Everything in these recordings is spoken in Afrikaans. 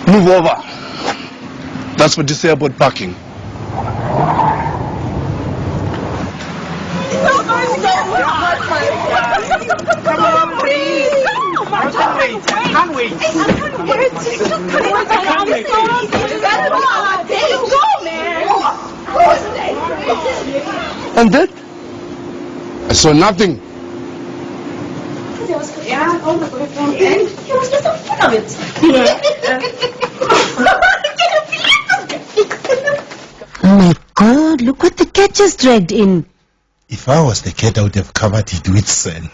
Move over. That's for disabled parking. Come on, please. I can't wait. There you go, man. And that? I saw nothing. Ja, oh, je was net zo fun of it. Oh my God, look what the cat just dragged in. If I was the cat, I would have covered it with sand.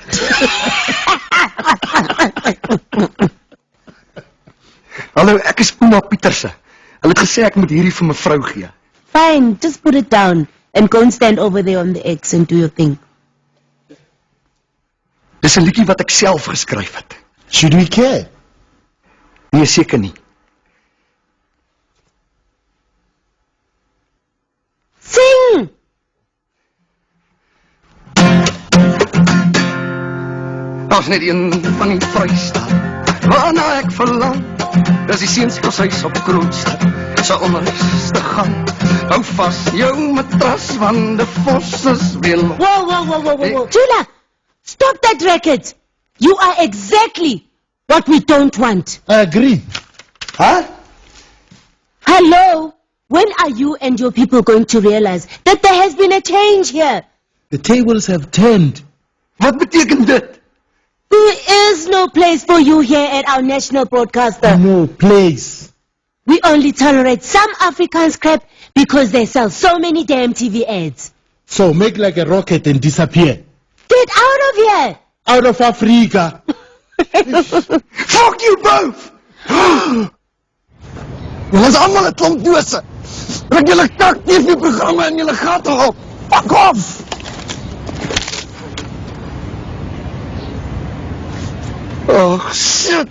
Hallo, ek is Ouma Pieterse. Hulle het gesê ek moet hierdie vir mevrou gee. Fine, just put it down and go and stand over there on the X and do your thing. Dis 'n liedjie wat ek self geskryf het. Should we care? Nee, seker nie. Sing! Daar's net een van die Vrystaat waarna ek verlang. Dis die seunskoshuis op Kroonstad. Sy onderus te gaan. Hou vas jou matras want die vos is weer los. Whoa. Jula, stop that racket. You are exactly what we don't want. I agree. Huh? Hello? When are you and your people going to realize that there has been a change here? The tables have turned. Wat beteken dit? There is no place for you here at our national broadcaster. No place. We only tolerate some Afrikaans crap because they sell so many damn TV ads. So make like a rocket and disappear. Get out of here! Out of Africa. Fuck you both! Julle is almal 'n klomp dose. Ek julle kak TV-programme in julle gate op. Fuck off! Oh, shit!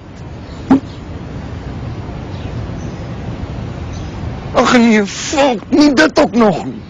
Ag nee, fuck, nie dit ook nog nie.